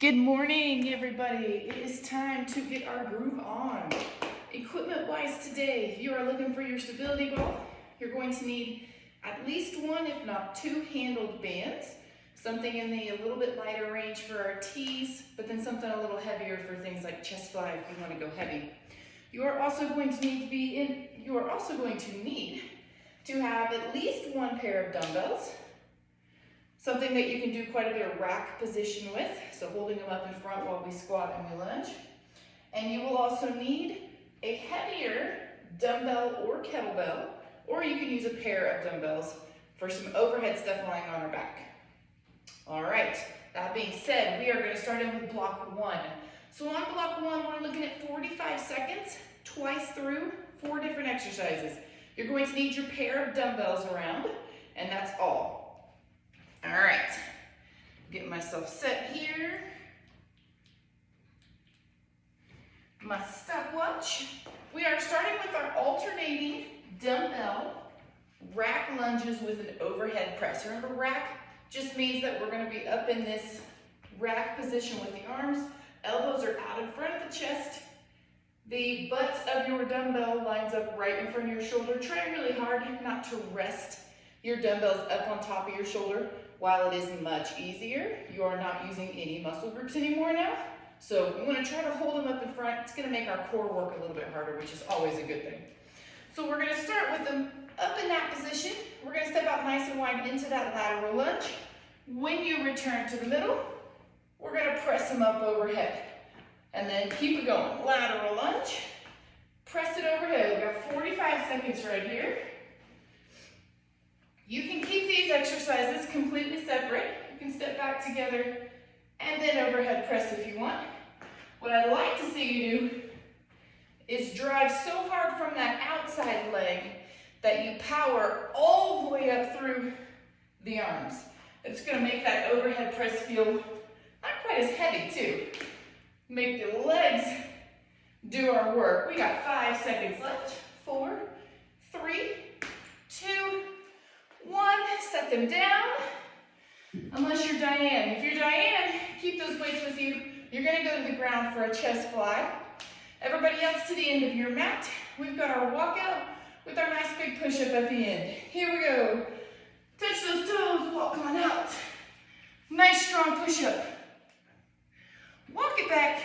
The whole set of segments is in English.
Good morning, everybody. It is time to get our groove on. Equipment-wise today, if you are looking for your stability ball, you're going to need at least one, if not two handled bands. Something in the a little bit lighter range for our tees, but then something a little heavier for things like chest fly if you want to go heavy. You are also going to need to have at least one pair of dumbbells. Something that you can do quite a bit of rack position with, so holding them up in front while we squat and we lunge. And you will also need a heavier dumbbell or kettlebell, or you can use a pair of dumbbells for some overhead stuff lying on our back. All right, that being said, we are going to start in with block one. So on block one, we're looking at 45 seconds, twice through, 4 different exercises. You're going to need your pair of dumbbells around, and that's all. All right, get myself set here. My stopwatch. We are starting with our alternating dumbbell rack lunges with an overhead press. Remember, rack just means that we're going to be up in this rack position with the arms. Elbows are out in front of the chest. The butts of your dumbbell lines up right in front of your shoulder. Try really hard not to rest your dumbbells up on top of your shoulder. While it is much easier, you are not using any muscle groups anymore now. So you want to try to hold them up in front. It's going to make our core work a little bit harder, which is always a good thing. So we're going to start with them up in that position. We're going to step out nice and wide into that lateral lunge. When you return to the middle, we're going to press them up overhead. And then keep it going. Lateral lunge. Press it overhead. We've got 45 seconds right here. You can keep these exercises completely separate. You can step back together and then overhead press if you want. What I'd like to see you do is drive so hard from that outside leg that you power all the way up through the arms. It's going to make that overhead press feel not quite as heavy too. Make the legs do our work. We got 5 seconds left. 4, 3, 2, 1, set them down, unless you're Diane. If you're Diane, keep those weights with you. You're going to go to the ground for a chest fly. Everybody else to the end of your mat. We've got our walkout with our nice big push-up at the end. Here we go. Touch those toes, walk on out. Nice strong push-up. Walk it back.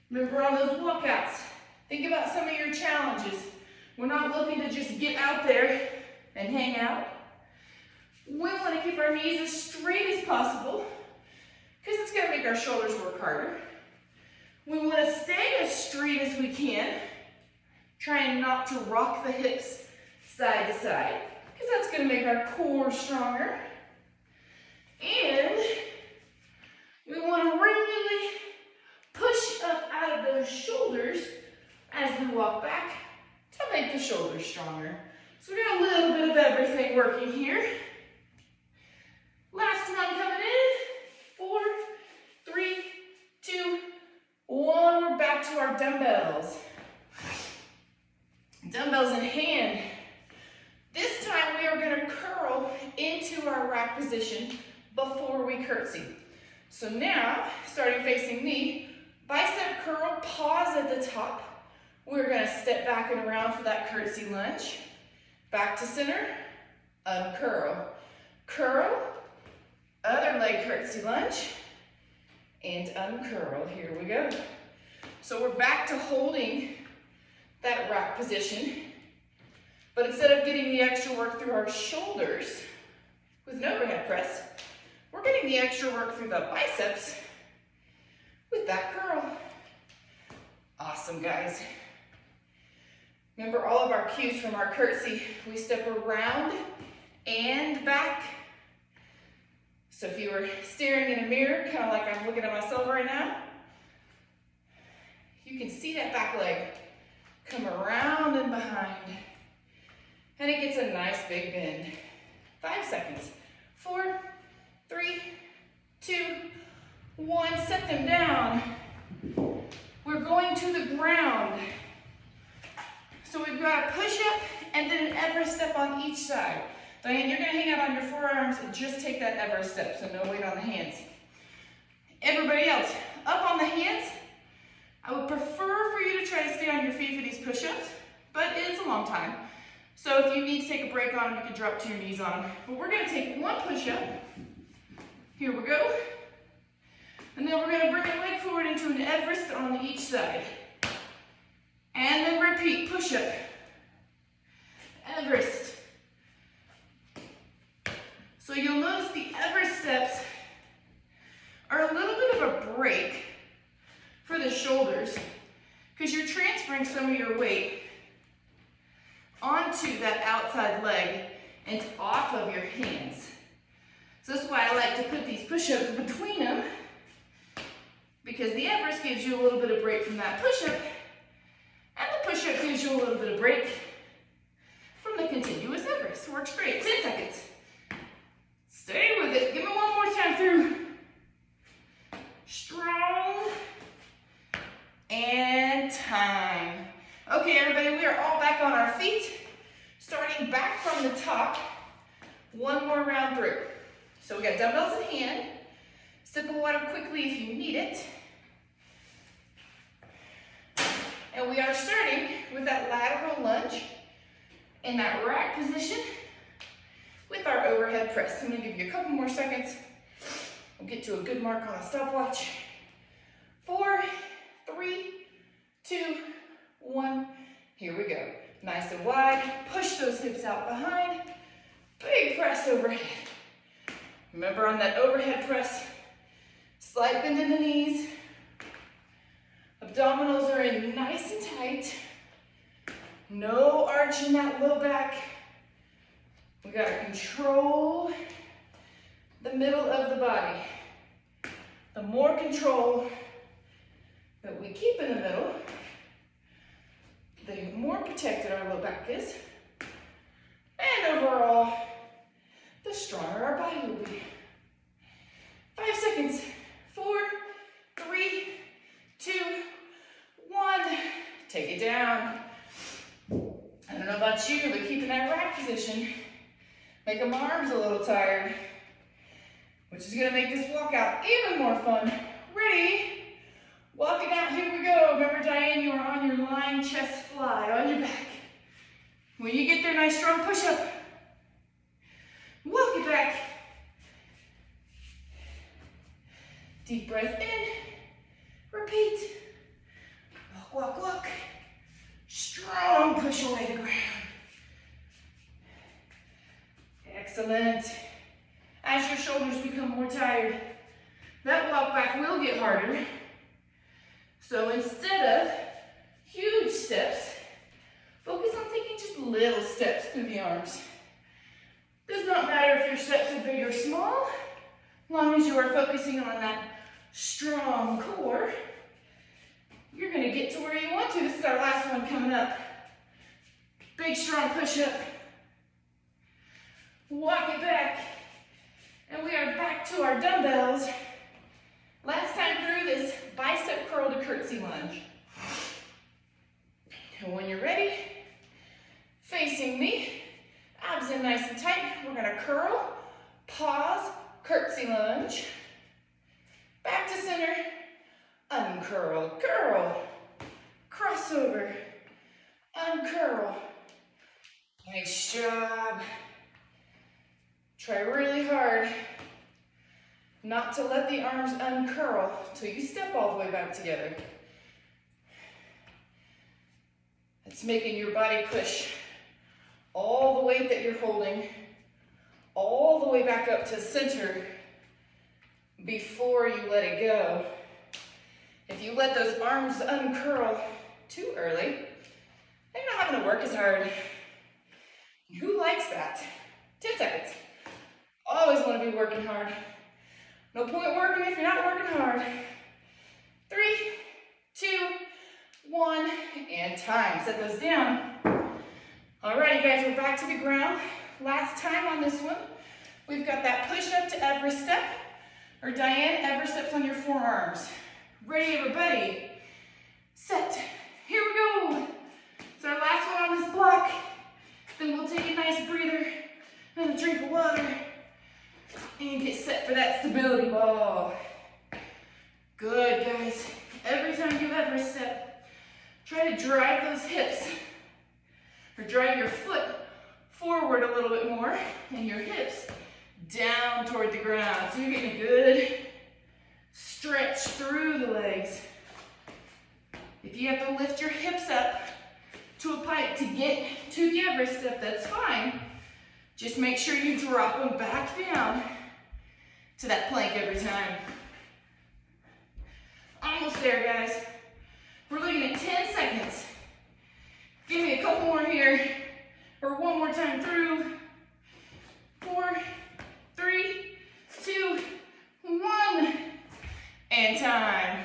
Remember on those walkouts, think about some of your challenges. We're not looking to just get out there and hang out. We want to keep our knees as straight as possible because it's going to make our shoulders work harder. We want to stay as straight as we can, trying not to rock the hips side to side because that's going to make our core stronger. And we want to really push up out of those shoulders as we walk back to make the shoulders stronger. So we got a little bit of everything working here. Last one coming in. 4, 3, 2, 1. We're back to our dumbbells. Dumbbells in hand. This time we are going to curl into our rack position before we curtsy. So now, starting facing me, bicep curl, pause at the top. We're going to step back and around for that curtsy lunge. Back to center, uncurl, curl, other leg curtsy lunge, and uncurl. Here we go. So we're back to holding that rack position, but instead of getting the extra work through our shoulders with an overhead press, we're getting the extra work through the biceps with that curl. Awesome, guys. Remember all of our cues from our curtsy. We step around and back. So if you were staring in a mirror, kind of like I'm looking at myself right now, you can see that back leg come around and behind. And it gets a nice big bend. 5 seconds. 4, 3, 2, 1. Set them down. We're going to the ground. So we've got a push-up and then an Everest step on each side. Diane, you're going to hang out on your forearms and just take that Everest step, so no weight on the hands. Everybody everybody else. Up on the hands. I would prefer for you to try to stay on your feet for these push-ups, but it's a long time. So if you need to take a break on them, you can drop to your knees on them. But we're gonna take one push-up. Here we go. And then we're gonna bring a leg forward into an Everest on each side. And then repeat, push-up, Everest. So you'll notice the Everest steps are a little bit of a break for the shoulders because you're transferring some of your weight onto that outside leg and off of your hands. So that's why I like to put these push-ups between them, because the Everest gives you a little bit of break from that push-up, and the push-up gives you a little bit of break from the continuous Everest. Works great. 10 seconds. Stay with it. Give me one more time through. Strong. And time. Okay, everybody, we are all back on our feet. Starting back from the top. One more round through. So we got dumbbells in hand. Sip of water quickly if you need it. And we are starting with that lateral lunge in that rack position with our overhead press. I'm gonna give you a couple more seconds. We'll get to a good mark on a stopwatch. 4, 3, 2, 1. Here we go. Nice and wide. Push those hips out behind. Big press overhead. Remember on that overhead press, slight bend in the knees. Abdominals are in nice and tight. No arch in that low back. We gotta control the middle of the body. The more control that we keep in the middle, the more protected our low back is. And overall, the stronger our body will be. 5 seconds. 4, 3, 2, 1. Take it down. I don't know about you, but keeping that rack position, make my arms a little tired, which is gonna make this walkout even more fun. Ready? Walk it out, here we go. Remember, Diane, you are on your lying chest fly, on your back. When you get there, nice strong push up. Walk it back. Deep breath in. Repeat. Walk, walk, walk. Strong push away the ground. Excellent. As your shoulders become more tired, that walk back will get harder. So instead of huge steps, focus on taking just little steps through the arms. Does not matter if your steps are big or small, as long as you are focusing on that strong core, you're gonna get to where you want to. This is our last one coming up. Big strong push up. Walk it back. And we are back to our dumbbells. Last time through this bicep curl to curtsy lunge. And when you're ready, facing me, abs in nice and tight, we're gonna curl, pause, curtsy lunge, back to center, uncurl, curl, crossover, uncurl. Nice job. Try really hard not to let the arms uncurl till you step all the way back together. It's making your body push all the weight that you're holding all the way back up to center before you let it go. If you let those arms uncurl too early, they're not having to work as hard. Who likes that? 10 seconds. Always want to be working hard. No point working if you're not working hard. 3, 2, 1, and time. Set those down. Alrighty, guys, we're back to the ground. Last time on this one, we've got that push up to Everest step, or Diane, Everest steps on your forearms. Ready, everybody? Set. Here we go. It's our last one on this block. Then we'll take a nice breather and a drink of water and get set for that stability ball. Try to drive those hips, or drive your foot forward a little bit more, and your hips down toward the ground. So you're getting a good stretch through the legs. If you have to lift your hips up to a pike to get to the Everest step, that's fine. Just make sure you drop them back down to that plank every time. Almost there, guys. We're looking at 10 seconds. Give me a couple more here, or one more time through. 4, 3, 2, 1, and time.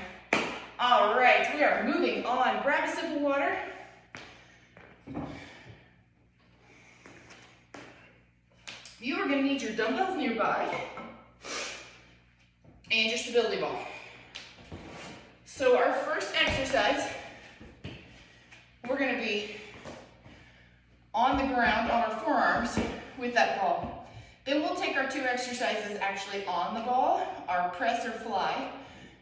All right, we are moving on. Grab a sip of water. You are going to need your dumbbells nearby and your stability ball. So our first exercise, we're going to be on the ground on our forearms with that ball. Then we'll take our 2 exercises actually on the ball, our press or fly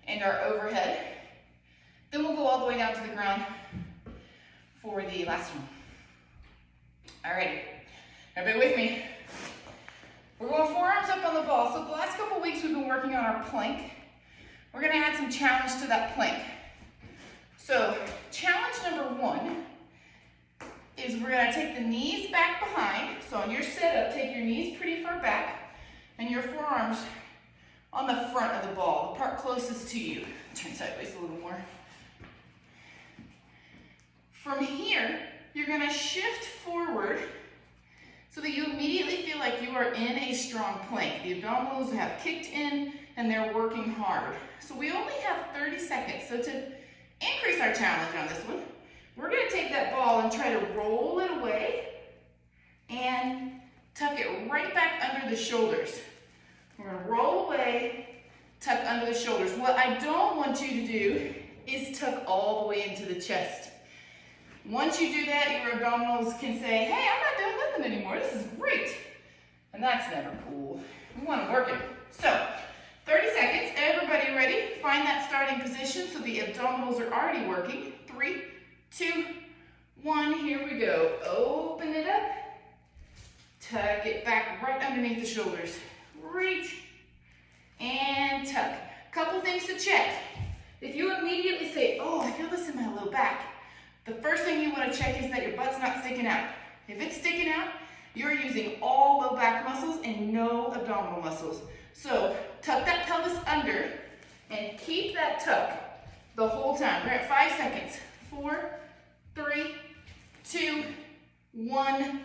and our overhead. Then we'll go all the way down to the ground for the last one. Alrighty, everybody with me? We're going forearms up on the ball. So the last couple weeks we've been working on our plank. We're gonna add some challenge to that plank. So challenge number 1 is we're gonna take the knees back behind. So on your sit-up, take your knees pretty far back and your forearms on the front of the ball, the part closest to you. Turn sideways a little more. From here, you're gonna shift forward so that you immediately feel like you are in a strong plank. The abdominals have kicked in and they're working hard. So we only have 30 seconds. So to increase our challenge on this one, we're gonna take that ball and try to roll it away and tuck it right back under the shoulders. We're gonna roll away, tuck under the shoulders. What I don't want you to do is tuck all the way into the chest. Once you do that, your abdominals can say, hey, I'm not doing nothing anymore. This is great. And that's never cool. We want to work it. So, 30 seconds. Everybody ready? Find that starting position so the abdominals are already working. 3, 2, 1. Here we go. Open it up. Tuck it back right underneath the shoulders. Reach and tuck. Couple things to check. If you immediately say, oh, I feel this in my low back, the first thing you want to check is that your butt's not sticking out. If it's sticking out, you're using all low back muscles and no abdominal muscles. So tuck that pelvis under and keep that tuck the whole time. We're at 5 seconds. 4, 3, 2, 1.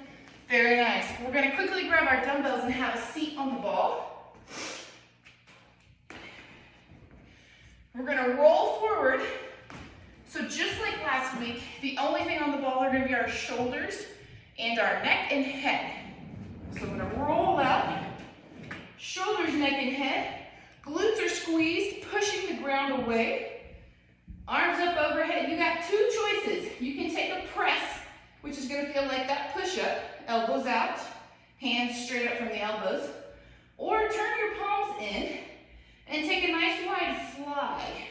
Very nice. We're going to quickly grab our dumbbells and have a seat on the ball. We're going to roll forward. So just like last week, the only thing on the ball are going to be our shoulders and our neck and head. So I'm going to roll out, shoulders, neck, and head. Glutes are squeezed, pushing the ground away. Arms up overhead. You got 2 choices. You can take a press, which is going to feel like that push-up. Elbows out, hands straight up from the elbows. Or turn your palms in and take a nice wide fly.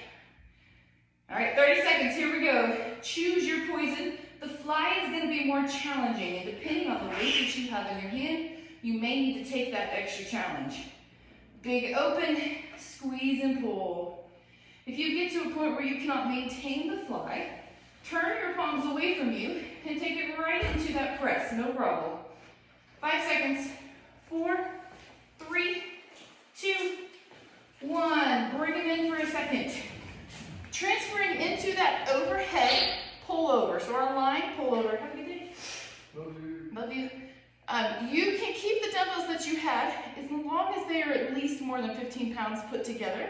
All right, 30 seconds, here we go. Choose your poison. The fly is gonna be more challenging, and depending on the weight that you have in your hand, you may need to take that extra challenge. Big open, squeeze and pull. If you get to a point where you cannot maintain the fly, turn your palms away from you and take it right into that press, no problem. 5 seconds, 4, 3, 2, 1. Bring them in for a second. Transferring into that overhead pull over. So our line, pull over. Have a good day. Love you. Love you. You can keep the dumbbells that you had as long as they are at least more than 15 pounds put together.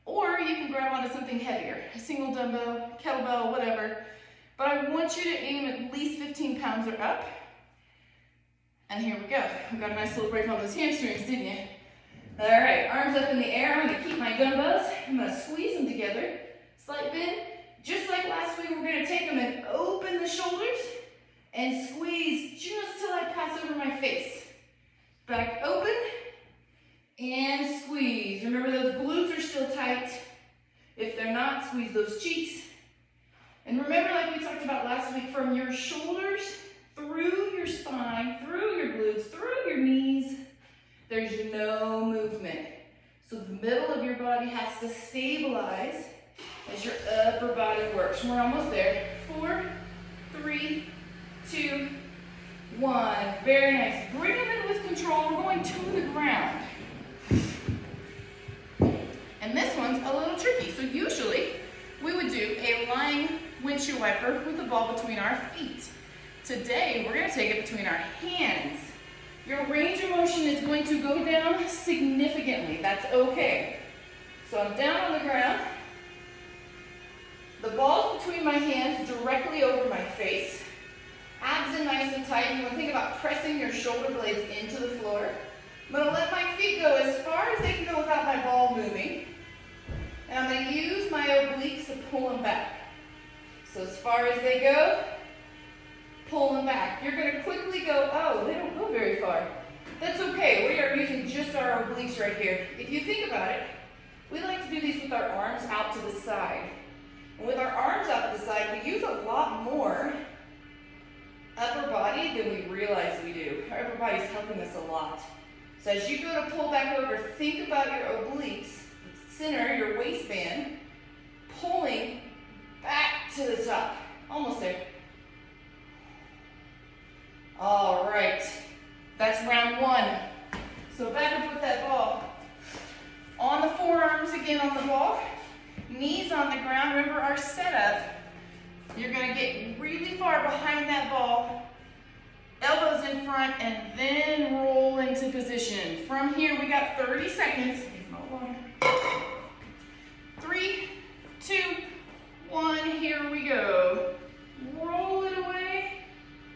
Or you can grab onto something heavier. A single dumbbell, kettlebell, whatever. But I want you to aim at least 15 pounds or up. And here we go. We got a nice little break on those hamstrings, didn't you? All right, arms up in the air. I'm gonna keep my dumbbells. I'm gonna squeeze them together. Slight bend. Just like last week, we're gonna take them and open the shoulders and squeeze just till I pass over my face. Back open and squeeze. Remember, those glutes are still tight. If they're not, squeeze those cheeks And remember, like we talked about last week, from your shoulders through your spine, through your glutes, through your knees, there's no movement. So the middle of your body has to stabilize as your upper body works. We're almost there. 4, 3, 2, 1. Very nice. Bring them in with control. We're going to the ground. And this one's a little tricky. So usually we would do a lying windshield wiper with the ball between our feet. Today we're going to take it between our hands. Your range of motion is going to go down significantly. That's okay. So I'm down on the ground. The ball's between my hands, directly over my face. Abs in nice and tight. You want to think about pressing your shoulder blades into the floor. I'm going to let my feet go as far as they can go without my ball moving. And I'm going to use my obliques to pull them back. So as far as they go, pull them back. You're going to quickly go, oh, they don't go very far. That's okay. We are using just our obliques right here. If you think about it, we like to do these with our arms out to the side. And with our arms out to the side, we use a lot more upper body than we realize we do. Our upper body is helping us a lot. So as you go to pull back over, think about your obliques, center, your waistband, pulling back to the top. Almost there. All right, that's round 1. So back up with that ball. On the forearms again on the ball, knees on the ground. Remember our setup. You're gonna get really far behind that ball, elbows in front, and then roll into position. From here, we got 30 seconds. 3, 2, 1, here we go. Roll it away,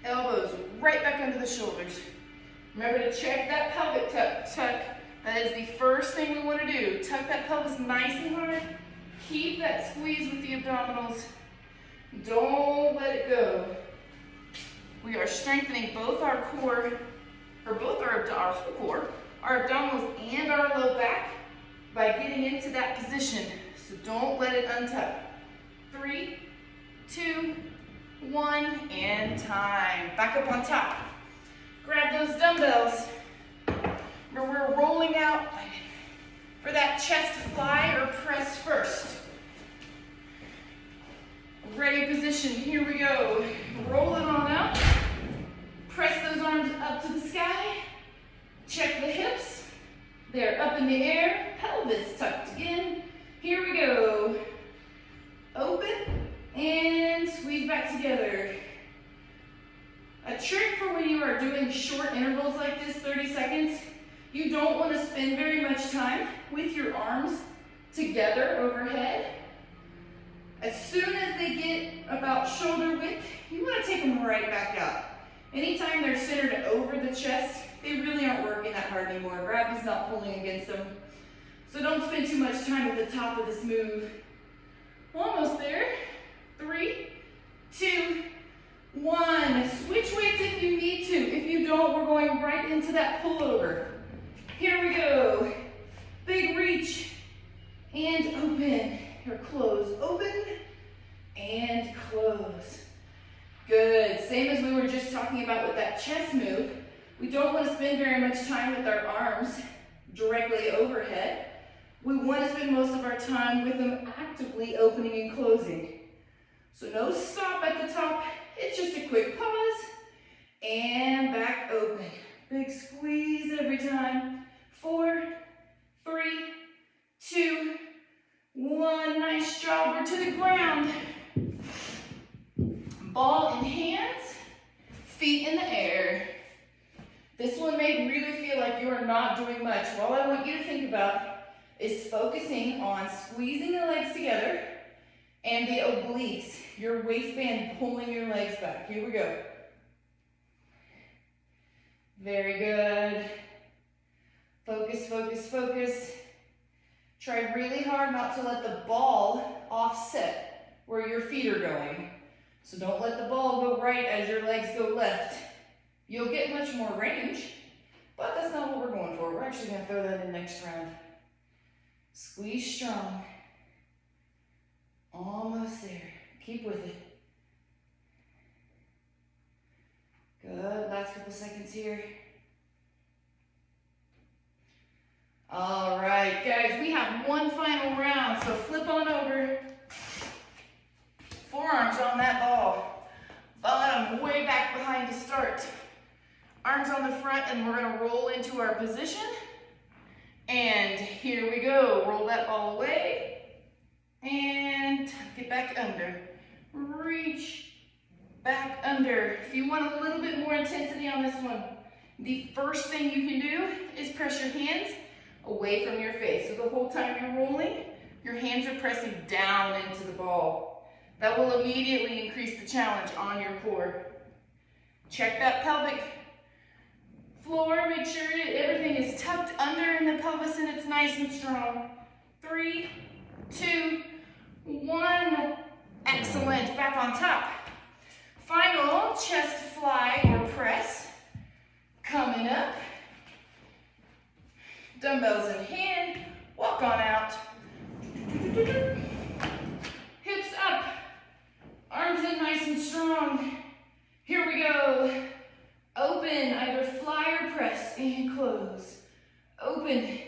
elbows right back under the shoulders. Remember to check that pelvic tuck. That is the first thing we want to do. Tuck that pelvis nice and hard. Keep that squeeze with the abdominals. Don't let it go. We are strengthening both our core, or both our whole core, our abdominals and our low back by getting into that position. So don't let it untuck. 3, 2, 1, and time. Back up on top. Grab those dumbbells. Remember, we're rolling out for that chest fly or press first. Ready position, here we go. Roll it on out. Press those arms up to the sky. Check the hips. They're up in the air. Pelvis tucked in. Here we go. Open and squeeze back together. A trick for when you are doing short intervals like this, 30 seconds, you don't want to spend very much time with your arms together overhead. As soon as they get about shoulder width, you want to take them right back out. Anytime they're centered over the chest, they really aren't working that hard anymore. Gravity's not pulling against them. So don't spend too much time at the top of this move. Almost there. 3, 2, 1. Switch weights if you need to. If you don't, we're going right into that pullover. Here we go. Big reach and open. Or close. Open and close. Good. Same as we were just talking about with that chest move. We don't want to spend very much time with our arms directly overhead. We want to spend most of our time with them actively opening and closing. So no stop at the top. It's just a quick pause and back open. Big squeeze every time. 4, 3, 2, 1. Nice job. We're to the ground. Ball in hands, feet in the air. This one may really feel like you are not doing much. All I want you to think about is focusing on squeezing the legs together and the obliques, your waistband pulling your legs back. Here we go. Very good. Focus, focus, focus. Try really hard not to let the ball offset where your feet are going. So don't let the ball go right as your legs go left. You'll get much more range, but that's not what we're going for. We're actually going to throw that in next round. Squeeze strong. Almost there. Keep with it. Good, last couple seconds here. All right, guys, we have one final round, so flip on over. Forearms on that ball. Bottom way back behind to start. Arms on the front, and we're gonna roll into our position. And here we go. Roll that ball away. And get back under. Reach back under. If you want a little bit more intensity on this one, the first thing you can do is press your hands away from your face. So the whole time you're rolling, your hands are pressing down into the ball. That will immediately increase the challenge on your core. Check that pelvic floor. Make sure everything is tucked under in the pelvis and it's nice and strong. 3, 2, 1. Excellent. Back on top. Final chest fly or press. Coming up. Dumbbells in hand. Walk on out. Hips up. Arms in nice and strong. Here we go. Open, either fly or press, and close. Open,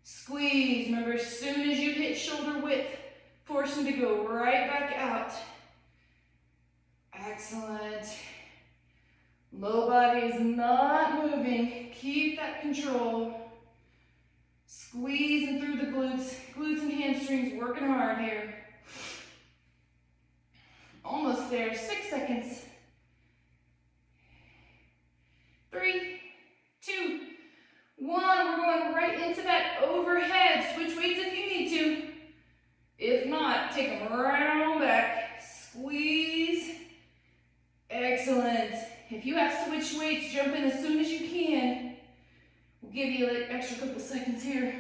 squeeze. Remember, as soon as you hit shoulder width, force them to go right back out. Excellent. Low body is not moving. Keep that control. Squeezing through the glutes. Glutes and hamstrings working hard here. Almost there. 6 seconds. 3, 2, 1. We're going right into that overhead. Switch weights if you need to. If not, take them right on back. Squeeze. Excellent. If you have switch weights, jump in as soon as you can. We'll give you an extra couple seconds here.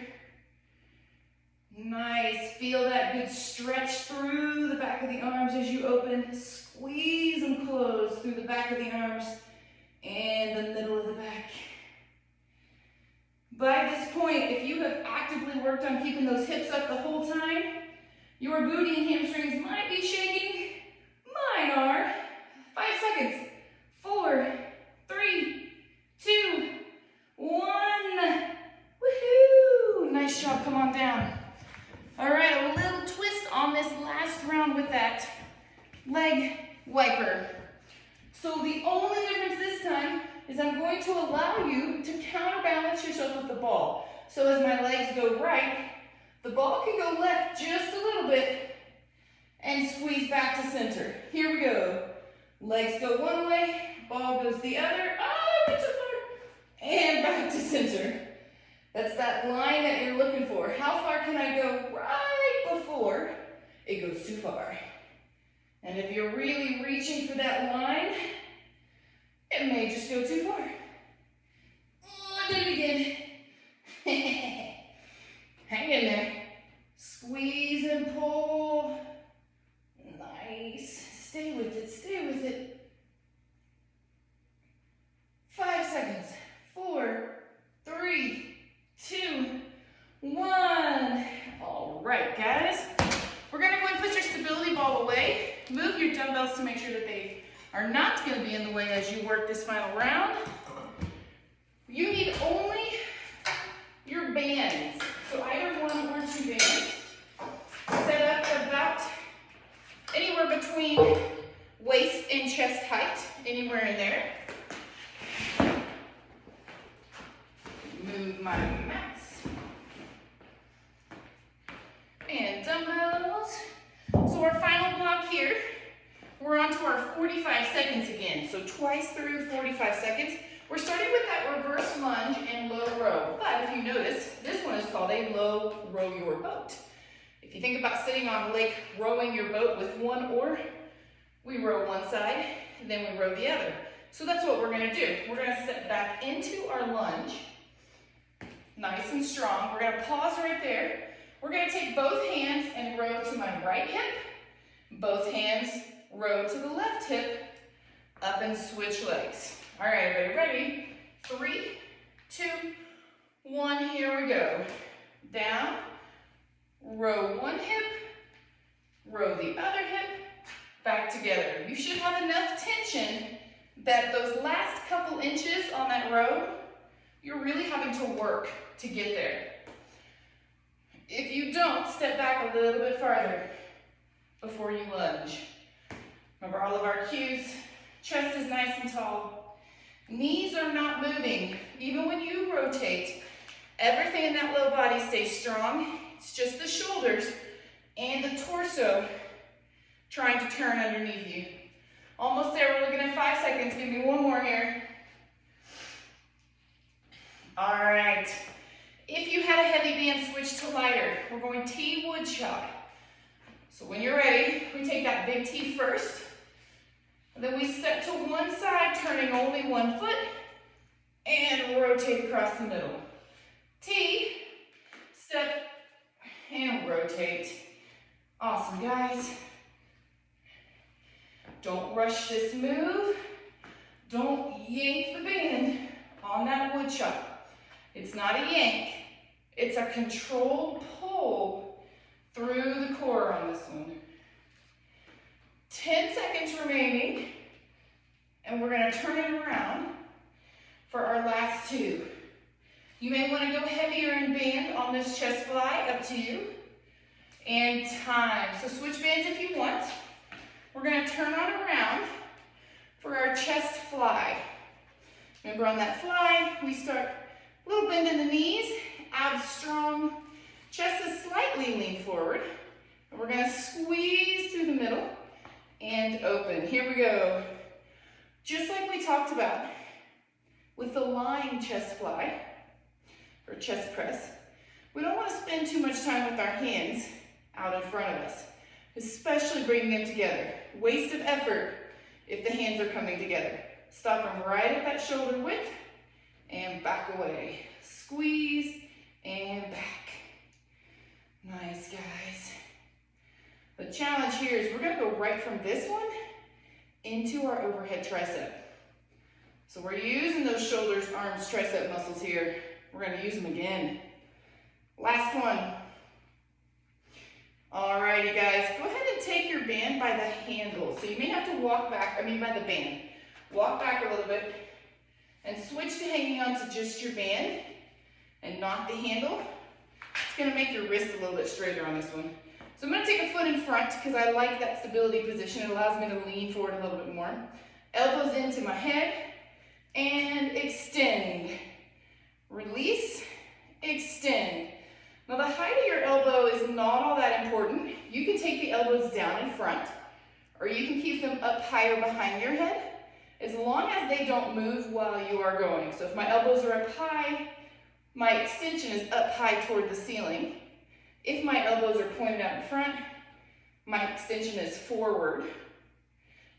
Nice. Feel that good stretch through the back of the arms as you open. Squeeze and close through the back of the arms and the middle of the back. By this point, if you have actively worked on keeping those hips up the whole time, your booty and hamstrings might be shaking. Mine are. 5 seconds. 4, 3, 2, 1. Woohoo! Nice job. Come on down. All right, a little twist on this last round with that leg wiper. So the only difference this time is I'm going to allow you to counterbalance yourself with the ball. So as my legs go right, the ball can go left just a little bit and squeeze back to center. Here we go. Legs go one way, ball goes the other. Oh, too far. And back to center. That's that line that you're looking for. How far can I go right before it goes too far? And if you're really reaching for that line, it may just go too far. Oh, do it again. Hang in there. Squeeze and pull. Nice. Stay with it, stay with it. 5 seconds. 4, 3, 2, 1. All right, guys. We're gonna go and put your stability ball away. Move your dumbbells to make sure that they are not gonna be in the way as you work this final round. You need only your bands. So either 1 or 2 bands. Set up about anywhere between waist and chest height, anywhere in there. Move my mats. And dumbbells. So our final block here, we're on to our 45 seconds again. So twice through 45 seconds. We're starting with that reverse lunge and low row. But if you notice, this one is called a low row your boat. If you think about sitting on a lake rowing your boat with one oar, we row one side and then we row the other. So that's what we're gonna do. We're gonna step back into our lunge, nice and strong. We're gonna pause right there. We're gonna take both hands and row to my right hip. Both hands row to the left hip, up and switch legs. All right, everybody ready? 3, 2, 1, here we go. Down, row one hip, row the other hip, back together. You should have enough tension that those last couple inches on that row, you're really having to work to get there. If you don't, step back a little bit farther before you lunge. Remember all of our cues. Chest is nice and tall. Knees are not moving. Even when you rotate, everything in that low body stays strong. It's just the shoulders and the torso trying to turn underneath you. Almost there, we're looking at 5 seconds. Give me one more here. All right. If you had a heavy band, switch to lighter. We're going T wood chop. So when you're ready, we take that big T first. And then we step to one side, turning only one foot, and rotate across the middle. T, step, and rotate. Awesome, guys. Don't rush this move. Don't yank the band on that wood chop. It's not a yank. It's a controlled pull through the core on this one. 10 seconds remaining, and we're going to turn it around for our last two. You may want to go heavier in band on this chest fly, up to you. And time. So switch bands if you want. We're going to turn on around for our chest fly. Remember on that fly, we start a little bend in the knees, abs strong, chest is slightly lean forward. And we're going to squeeze through the middle and open. Here we go. Just like we talked about with the lying chest fly or chest press, we don't want to spend too much time with our hands out in front of us, especially bringing them together. Waste of effort if the hands are coming together. Stop them right at that shoulder width and back away. Squeeze and back. Nice, guys. The challenge here is we're going to go right from this one into our overhead tricep. So we're using those shoulders, arms, tricep muscles here. We're going to use them again. Last one. Alrighty, guys. Go ahead and take your band by the handle. So you may have to walk back, by the band. Walk back a little bit and switch to hanging on to just your band and not the handle. It's going to make your wrist a little bit straighter on this one. So I'm going to take a foot in front because I like that stability position. It allows me to lean forward a little bit more. Elbows into my head and extend. Release, extend. Now the height of your elbow is not all that important. You can take the elbows down in front or you can keep them up higher behind your head as long as they don't move while you are going. So if my elbows are up high, my extension is up high toward the ceiling. If my elbows are pointed out in front, my extension is forward.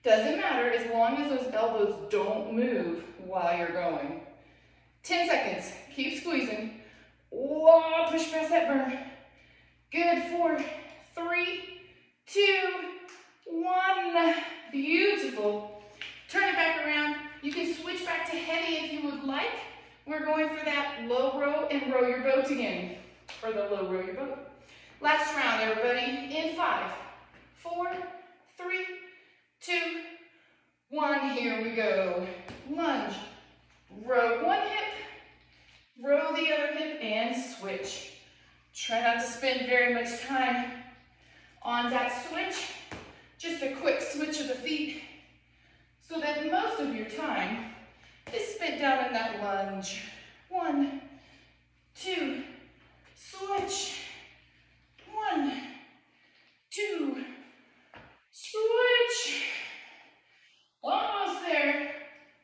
Doesn't matter as long as those elbows don't move while you're going. 10 seconds, keep squeezing. Whoa, push past that burn. Good, 4, 3, 2, 1. Beautiful. Turn it back around. You can switch back to heavy if you would like. We're going for that low row and row your boat again. Or the low row your boat. Last round, everybody. In 5, 4, 3, 2, 1. Here we go. Lunge. Row one hip. Row the other hip and switch. Try not to spend very much time on that switch. Just a quick switch of the feet so that most of your time is spent down in that lunge. 1, 2, switch. 1, 2, switch. Almost there.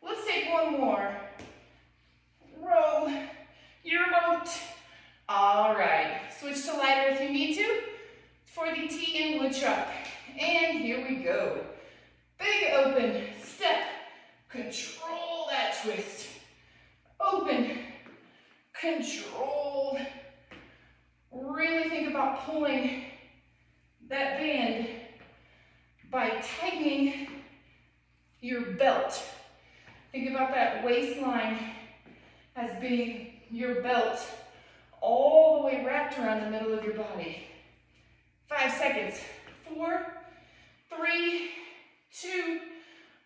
Let's take one more. Row your boat. All right. Switch to lighter if you need to for the T and wood chop. And here we go. Big open step. Control that twist. Open. Control. Really think about pulling that band by tightening your belt. Think about that waistline as being your belt all the way wrapped around the middle of your body. 5 seconds. 4, 3, 2,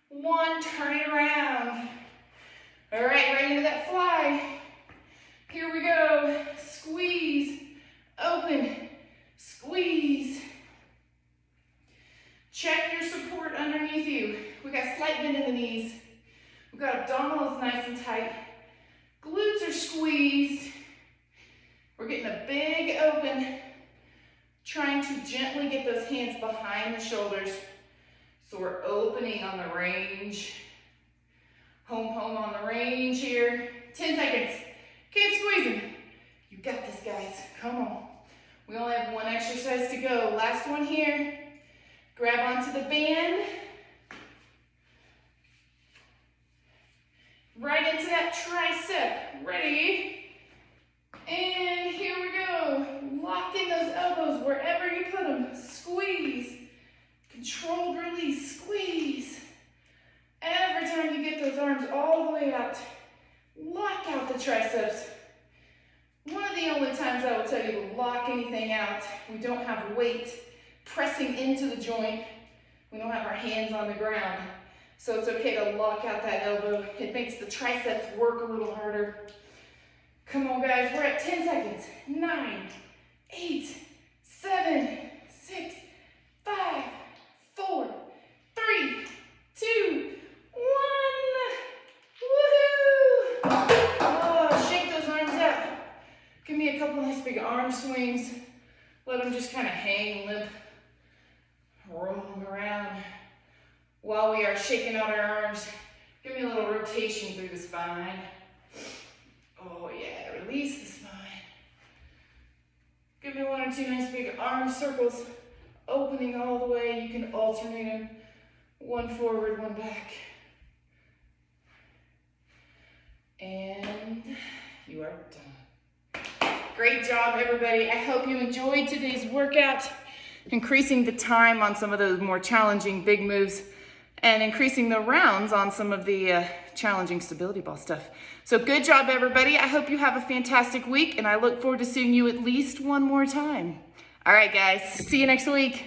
1, turn it around. All right, right into that fly. Here we go. Squeeze, open, squeeze. Check your support underneath you. We got slight bend in the knees. We've got abdominals nice and tight. Glutes are squeezed. We're getting a big open. Trying to gently get those hands behind the shoulders. So we're opening on the range. Home on the range here. 10 seconds. Keep squeezing. You got this, guys. Come on. We only have one exercise to go. Last one here. Grab onto the band. Right into that tricep. Ready? And here we go. Lock in those elbows wherever you put them. Squeeze. Controlled release. Squeeze. Every time you get those arms all the way out, lock out the triceps. One of the only times I will tell you to lock anything out, we don't have weight pressing into the joint. We don't have our hands on the ground. So it's okay to lock out that elbow. It makes the triceps work a little harder. Come on, guys, we're at 10 seconds. 9, 8, 7, 6, 5, 4, 3, 2, 1. Woohoo! Oh, shake those arms out. Give me a couple nice big arm swings. Let them just kind of hang limp. Roll them around. While we are shaking out our arms, give me a little rotation through the spine. Oh yeah, release the spine. Give me 1 or 2 nice big arm circles, opening all the way. You can alternate them, 1 forward, 1 back. And you are done. Great job, everybody. I hope you enjoyed today's workout, increasing the time on some of those more challenging big moves and increasing the rounds on some of the challenging stability ball stuff. So good job, everybody. I hope you have a fantastic week, and I look forward to seeing you at least one more time. All right, guys. See you next week.